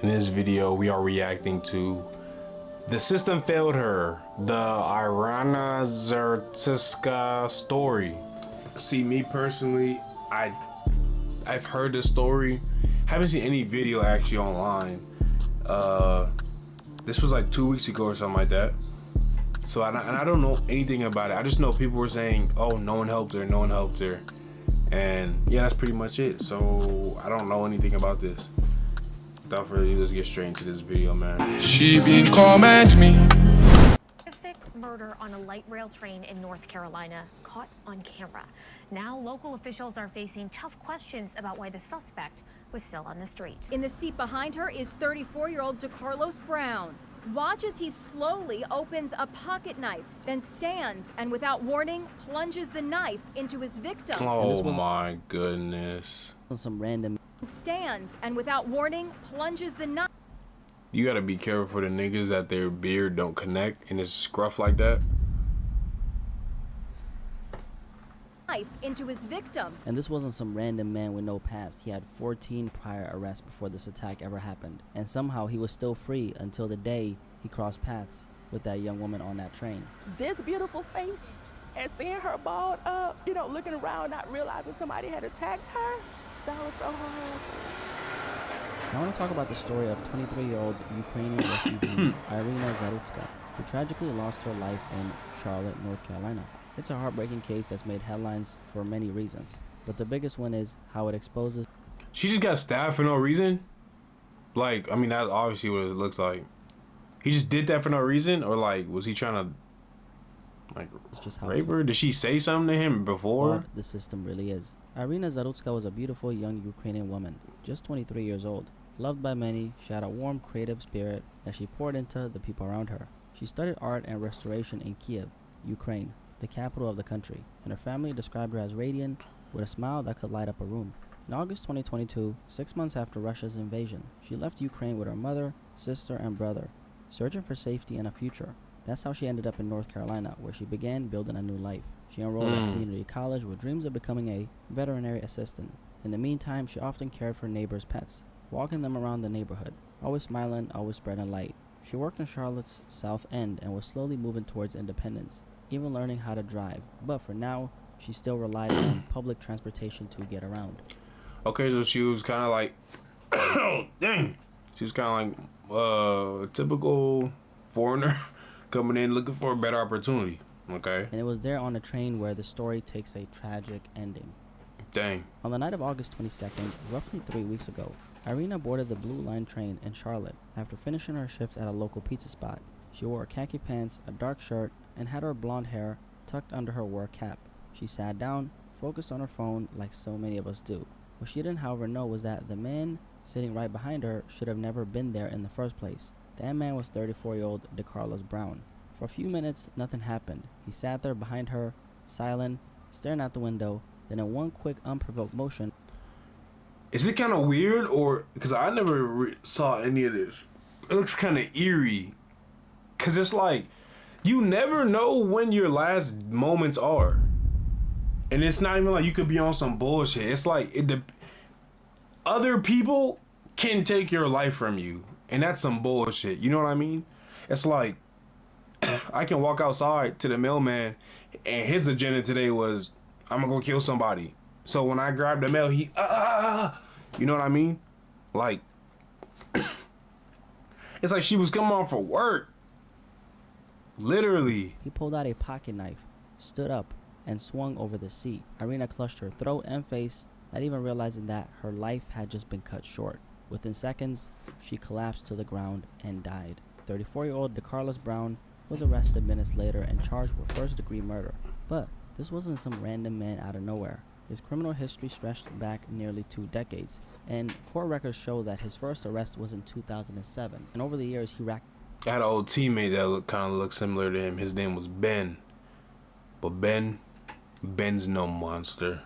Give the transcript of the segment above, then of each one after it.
In this video, we are reacting to The System Failed Her, the Irina Zertska story. See, me personally, I've heard this story. Haven't seen any video actually online. This was like 2 weeks ago or something like that. So I don't know anything about it. I just know people were saying, oh, no one helped her, no one helped her. And yeah, that's pretty much it. So I don't know anything about this. Without further ado, let's get straight into this video, man. She been comment me. Horrific murder on a light rail train in North Carolina, caught on camera. Now local officials are facing tough questions about why the suspect was still on the street. In the seat behind her is 34-year-old DeCarlos Brown. Watch as he slowly opens a pocket knife, then stands and without warning plunges the knife into his victim. Oh my goodness. Some random Stands and without warning plunges the knife. You gotta be careful for the niggas that their beard don't connect and it's scruff like that. Into his victim. And this wasn't some random man with no past. He had 14 prior arrests before this attack ever happened. And somehow he was still free until the day he crossed paths with that young woman on that train. This beautiful face and seeing her balled up, looking around, not realizing somebody had attacked her. That was so hard. I want to talk about the story of 23-year-old Ukrainian refugee Irina Zertska, who tragically lost her life in Charlotte, North Carolina. It's a heartbreaking case that's made headlines for many reasons, but the biggest one is how it exposes. She just got stabbed for no reason? Like, I mean, that's obviously what it looks like. He just did that for no reason? Or like, was he trying to like rape her? Did she say something to him before? The system really is. Irina Zertska was a beautiful young Ukrainian woman, just 23 years old. Loved by many, she had a warm, creative spirit that she poured into the people around her. She studied art and restoration in Kiev, Ukraine, the capital of the country, and her family described her as radiant, with a smile that could light up a room. In August 2022, 6 months after Russia's invasion, she left Ukraine with her mother, sister, and brother, searching for safety and a future. That's how she ended up in North Carolina, where she began building a new life. She enrolled at community college with dreams of becoming a veterinary assistant. In the meantime, she often cared for neighbors' pets, walking them around the neighborhood, always smiling, always spreading light. She worked in Charlotte's South End and was slowly moving towards independence, even learning how to drive. But for now, she still relied on public transportation to get around. Okay, so she was kind of like, dang. She was kind of like a typical foreigner coming in looking for a better opportunity. Okay. And it was there on the train where the story takes a tragic ending. Dang. On the night of August 22nd, roughly 3 weeks ago, Irina boarded the Blue Line train in Charlotte after finishing her shift at a local pizza spot. She wore khaki pants, a dark shirt, and had her blonde hair tucked under her work cap. She sat down, focused on her phone like so many of us do. What she didn't, however, know was that the man sitting right behind her should have never been there in the first place. That man was 34-year-old DeCarlos Brown. For a few minutes, nothing happened. He sat there behind her, silent, staring out the window. Then in one quick, unprovoked motion... Is it kind of weird, or... Because I never saw any of this. It looks kind of eerie. Because it's like, you never know when your last moments are. And it's not even like you could be on some bullshit. It's like, other people can take your life from you. And that's some bullshit. You know what I mean? It's like, I can walk outside to the mailman, and his agenda today was, I'm gonna go kill somebody. So when I grabbed the mail, he, you know what I mean? Like, it's like she was coming on for work. Literally. He pulled out a pocket knife, stood up, and swung over the seat. Irina clutched her throat and face, not even realizing that her life had just been cut short. Within seconds, she collapsed to the ground and died. 34-year-old DeCarlos Brown was arrested minutes later and charged with first-degree murder. But this wasn't some random man out of nowhere. His criminal history stretched back nearly 2 decades, and court records show that his first arrest was in 2007. And over the years, he racked... I had an old teammate that kind of looked similar to him. His name was Ben. But Ben's no monster.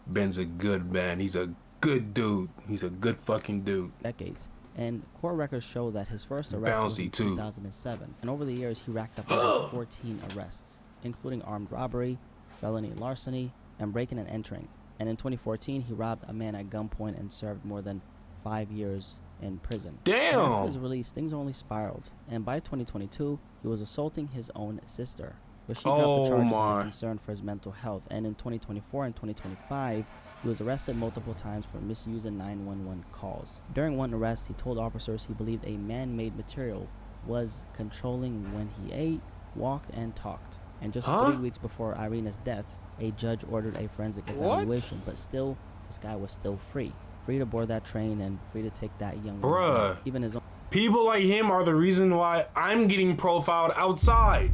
Ben's a good man. He's a good dude. He's a good fucking dude. Decades. And court records show that his first arrest was in 2007. And over the years, he racked up over 14 arrests, including armed robbery, felony larceny, and breaking and entering. And in 2014, he robbed a man at gunpoint and served more than 5 years in prison. Damn. And after his release, things only spiraled, and by 2022, he was assaulting his own sister. But she dropped the charges out of concern for his mental health, and in 2024 and 2025, he was arrested multiple times for misusing 911 calls. During one arrest, he told officers he believed a man-made material was controlling when he ate, walked, and talked. And just 3 weeks before Irina's death, a judge ordered a forensic evaluation, but still, this guy was still free to board that train and free to take that young woman's life. Even his own people like him are the reason why I'm getting profiled outside.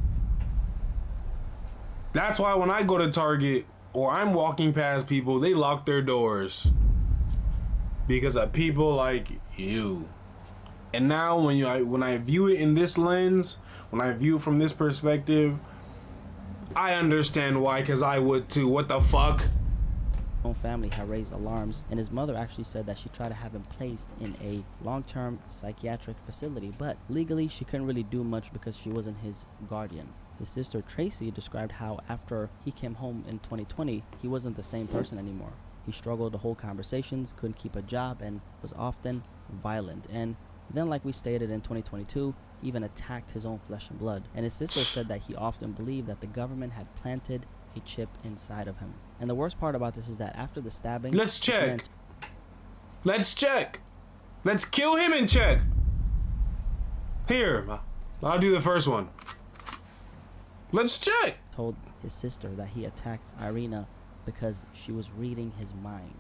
That's why when I go to Target or I'm walking past people, they lock their doors because of people like you. And now when I view it in this lens, when I view it from this perspective, I understand why, because I would too. What the fuck? own family had raised alarms, and his mother actually said that she tried to have him placed in a long-term psychiatric facility, but legally she couldn't really do much because she wasn't his guardian. His sister Tracy described how after he came home in 2020, he wasn't the same person anymore. He struggled to hold conversations, couldn't keep a job, and was often violent. And then, like we stated in 2022, he even attacked his own flesh and blood. And his sister said that he often believed that the government had planted a chip inside of him. And the worst part about this is that after the stabbing... Let's check. Let's check. Let's kill him and check. Here, I'll do the first one. Let's check. Told his sister that he attacked Irina because she was reading his mind.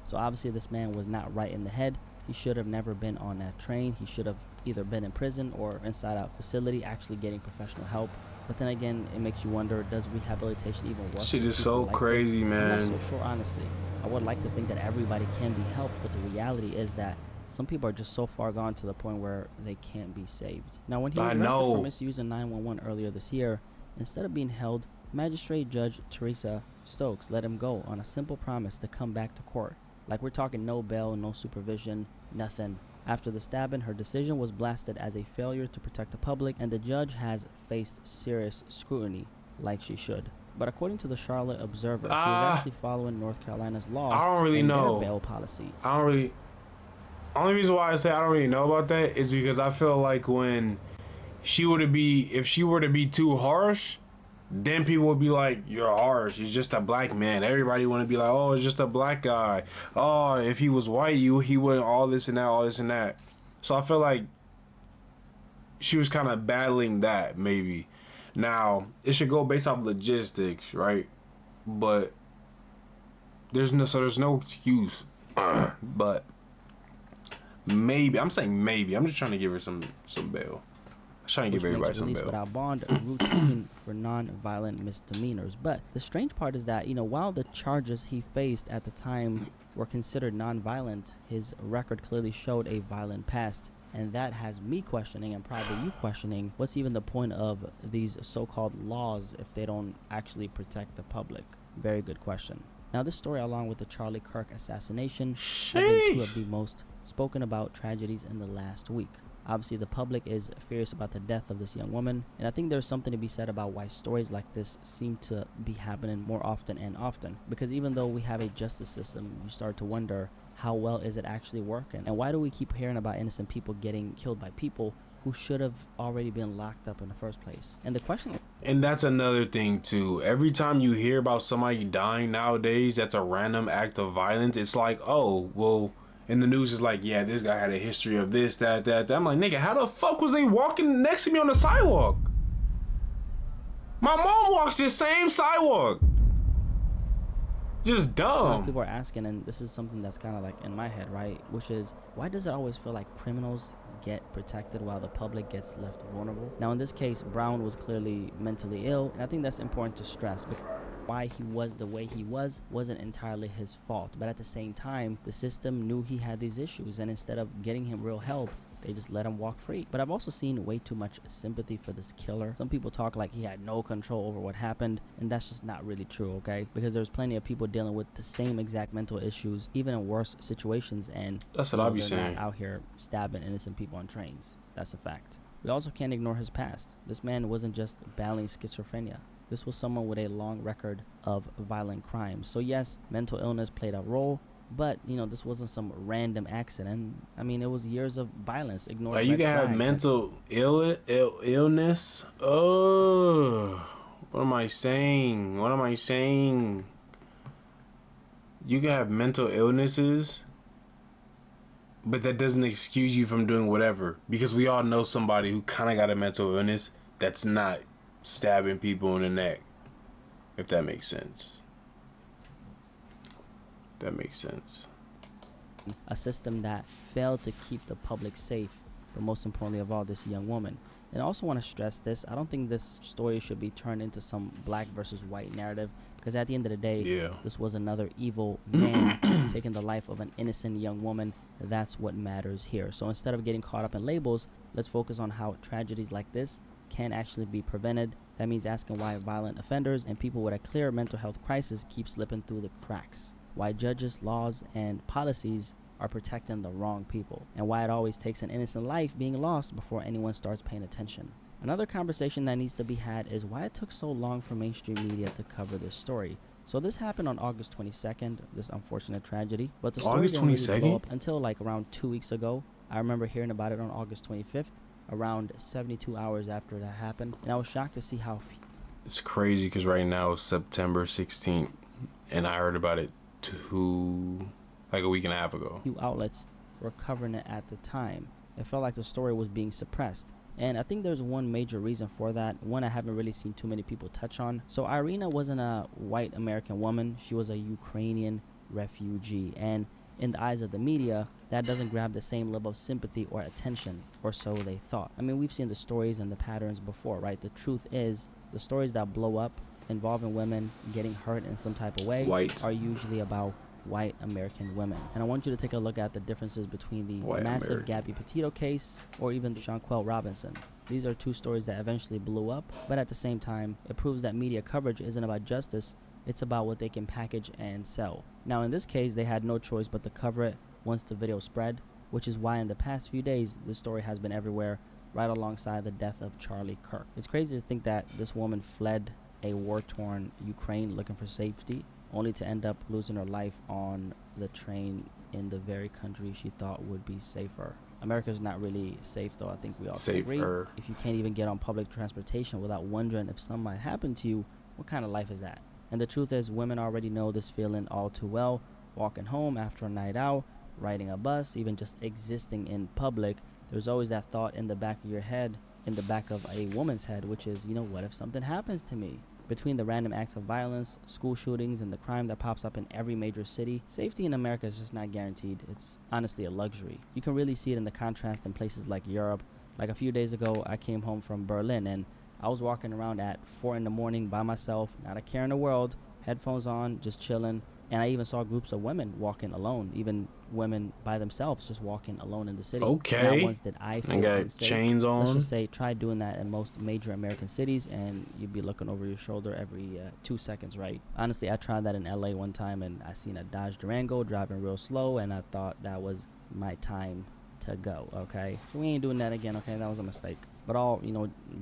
So obviously this man was not right in the head. He should have never been on that train. He should have either been in prison or inside out facility actually getting professional help. But then again, it makes you wonder, does rehabilitation even work? Shit is so like crazy, man. I'm not so sure, honestly. I would like to think that everybody can be helped, but the reality is that some people are just so far gone to the point where they can't be saved. Now, when he was arrested for misusing 911 earlier this year, instead of being held, Magistrate Judge Teresa Stokes let him go on a simple promise to come back to court. Like, we're talking no bail, no supervision, nothing. After the stabbing, her decision was blasted as a failure to protect the public, and the judge has faced serious scrutiny, like she should. But according to the Charlotte Observer, she was actually following North Carolina's law. I don't really know their bail policy. Only reason why I say I don't really know about that is because I feel like when if she were to be too harsh, then people would be like, you're harsh, he's just a black man. Everybody want to be like, oh, it's just a black guy. Oh, if he was white, he wouldn't, all this and that. So I feel like she was kind of battling that, maybe. Now, it should go based off logistics, right? But there's no excuse. But maybe, I'm saying maybe. I'm just trying to give her some bail. Trying to give everybody some bail. Without bond, a routine for non-violent misdemeanors. But the strange part is that, while the charges he faced at the time were considered non-violent, his record clearly showed a violent past. And that has me questioning, and probably you questioning, what's even the point of these so-called laws if they don't actually protect the public? Very good question. Now, this story, along with the Charlie Kirk assassination, have been two of the most spoken about tragedies in the last week. Obviously, the public is furious about the death of this young woman, and I think there's something to be said about why stories like this seem to be happening more often and often. Because even though we have a justice system, you start to wonder, how well is it actually working? And why do we keep hearing about innocent people getting killed by people who should have already been locked up in the first place? And the question... And that's another thing, too. Every time you hear about somebody dying nowadays, that's a random act of violence, it's like, oh, well... And the news is like, yeah, this guy had a history of this, that. I'm like, nigga, how the fuck was they walking next to me on the sidewalk? My mom walks this same sidewalk. Just dumb. People are asking, and this is something that's kind of like in my head, right? Which is, why does it always feel like criminals get protected while the public gets left vulnerable? Now, in this case, Brown was clearly mentally ill, and I think that's important to stress because why he was the way he wasn't entirely his fault. But at the same time, the system knew he had these issues, and instead of getting him real help, they just let him walk free. But I've also seen way too much sympathy for this killer. Some people talk like he had no control over what happened, and that's just not really true, okay? Because there's plenty of people dealing with the same exact mental issues, even in worse situations, and that's what I'll be saying. Not out here stabbing innocent people on trains. That's a fact. We also can't ignore his past. This man wasn't just battling schizophrenia. This was someone with a long record of violent crimes. So yes, mental illness played a role, But, this wasn't some random accident. I mean, it was years of violence, ignored Like, you red can have flags, mental illness. Oh, what am I saying? What am I saying? You can have mental illnesses, but that doesn't excuse you from doing whatever. Because we all know somebody who kind of got a mental illness that's not stabbing people in the neck. If that makes sense. That makes sense. a system that failed to keep the public safe, but most importantly of all, this young woman. And I also want to stress this, I don't think this story should be turned into some black versus white narrative, because at the end of the day, this was another evil man taking the life of an innocent young woman. That's what matters here. So instead of getting caught up in labels, let's focus on how tragedies like this can actually be prevented. That means asking why violent offenders and people with a clear mental health crisis keep slipping through the cracks, why judges, laws, and policies are protecting the wrong people, and why it always takes an innocent life being lost before anyone starts paying attention. Another conversation that needs to be had is why it took so long for mainstream media to cover this story. So this happened on August 22nd, this unfortunate tragedy, but the story didn't really blow up until like around 2 weeks ago. I remember hearing about it on August 25th, around 72 hours after that happened, and I was shocked to see how it's crazy because right now it's September 16th, and I heard about it like a week and a half ago. Few outlets were covering it at the time. It felt like the story was being suppressed. And I think there's one major reason for that, one I haven't really seen too many people touch on. So Irina wasn't a white American woman, she was a Ukrainian refugee. And in the eyes of the media, that doesn't grab the same level of sympathy or attention, or so they thought. I mean, we've seen the stories and the patterns before, right? The truth is, the stories that blow up involving women getting hurt in some type of way are usually about white American women. And I want you to take a look at the differences between the massive Gabby Petito case or even Shanquelle Robinson. These are two stories that eventually blew up, but at the same time, it proves that media coverage isn't about justice, it's about what they can package and sell. Now in this case, they had no choice but to cover it once the video spread, which is why in the past few days, this story has been everywhere, right alongside the death of Charlie Kirk. It's crazy to think that this woman fled a war-torn Ukraine looking for safety, only to end up losing her life on the train in the very country she thought would be safer. America's not really safe, though. I think we all agree. If you can't even get on public transportation without wondering if something might happen to you, what kind of life is that? And the truth is, women already know this feeling all too well. Walking home after a night out, riding a bus, even just existing in public, there's always that thought in the back of your head, in the back of a woman's head, which is, what if something happens to me? Between the random acts of violence, school shootings, and the crime that pops up in every major city, safety in America is just not guaranteed. It's honestly a luxury. You can really see it in the contrast in places like Europe. Like a few days ago, I came home from Berlin, and I was walking around at 4 in the morning by myself, not a care in the world, headphones on, just chilling. And I even saw groups of women walking alone, even women by themselves just walking alone in the city. Okay. Not once did I feel unsafe. Chains on. Let's just say try doing that in most major American cities and you'd be looking over your shoulder every 2 seconds, right? Honestly, I tried that in LA one time and I seen a Dodge Durango driving real slow and I thought that was my time to go, okay? We ain't doing that again, okay? That was a mistake. But all,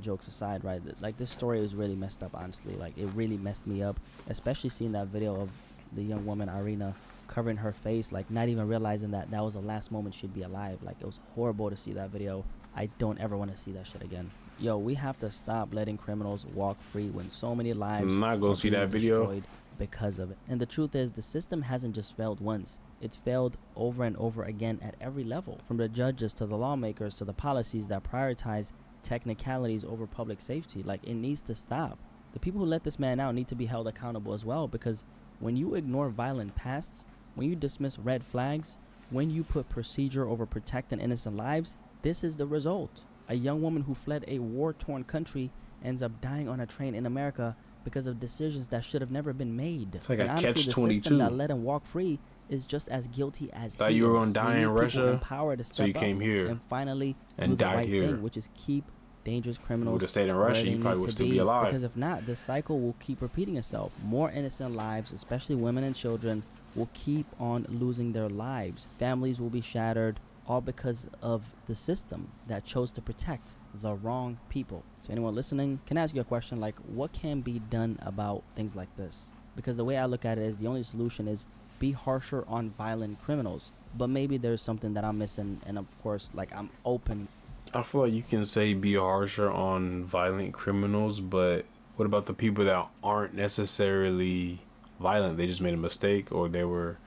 jokes aside, right? Like this story is really messed up, honestly. Like it really messed me up, especially seeing that video of the young woman Irina covering her face, like not even realizing that was the last moment she'd be alive. Like it was horrible to see that video. I don't ever want to see that shit again. Yo, we have to stop letting criminals walk free when so many lives I'm not gonna see that video destroyed because of it. And the truth is, the system hasn't just failed once, it's failed over and over again at every level, from the judges to the lawmakers to the policies that prioritize technicalities over public safety. Like it needs to stop. The people who let this man out need to be held accountable as well, because when you ignore violent pasts, when you dismiss red flags, when you put procedure over protecting innocent lives, this is the result. A young woman who fled a war-torn country ends up dying on a train in America because of decisions that should have never been made. It's like and a honestly, catch-22. the system that let him walk free is just as guilty as Thought he you were is. gonna die in Russia, So you came here and finally and do the died right here. thing, which is keep dangerous criminals. Would have stayed in Russia, you probably would still be alive. Because if not, this cycle will keep repeating itself. More innocent lives, especially women and children, will keep on losing their lives. Families will be shattered, all because of the system that chose to protect the wrong people. So anyone listening, can I ask you a question? Like, what can be done about things like this? Because the way I look at it is the only solution is be harsher on violent criminals. But maybe there's something that I'm missing, and of course, like, I'm open. I feel like you can say be harsher on violent criminals, but what about the people that aren't necessarily violent? They just made a mistake, or they were.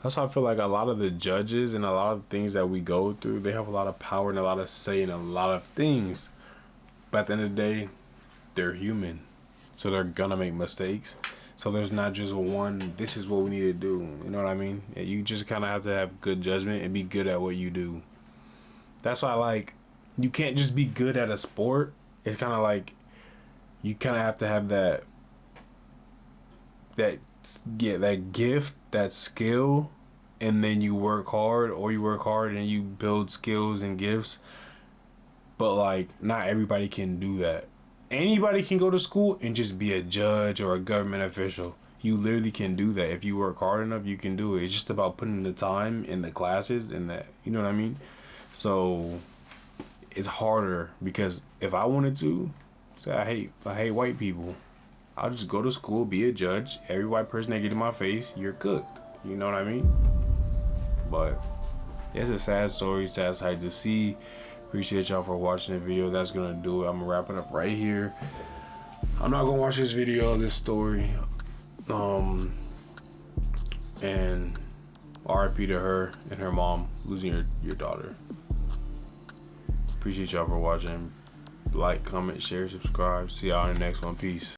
That's why I feel like a lot of the judges and a lot of things that we go through, they have a lot of power and a lot of say in a lot of things. But at the end of the day, they're human, so they're gonna make mistakes. So there's not just one, this is what we need to do. You know what I mean? Yeah, you just kind of have to have good judgment and be good at what you do. That's why, like, you can't just be good at a sport. It's kind of like you kind of have to have that gift, that skill, and then you work hard, or you work hard and you build skills and gifts. But, like, not everybody can do that. Anybody can go to school and just be a judge or a government official. You literally can do that. If you work hard enough, you can do it. It's just about putting the time in the classes and that, you know what I mean? So it's harder, because if I wanted to say I hate white people, I'll just go to school, be a judge. Every white person that get in my face, you're cooked. You know what I mean? But it's a sad story, sad sight to see. Appreciate y'all for watching the video. That's gonna do it. I'm gonna wrap it up right here. I'm not gonna watch this video, this story. And RIP to her and her mom losing your daughter. Appreciate y'all for watching. Like, comment, share, subscribe. See y'all in the next one. Peace.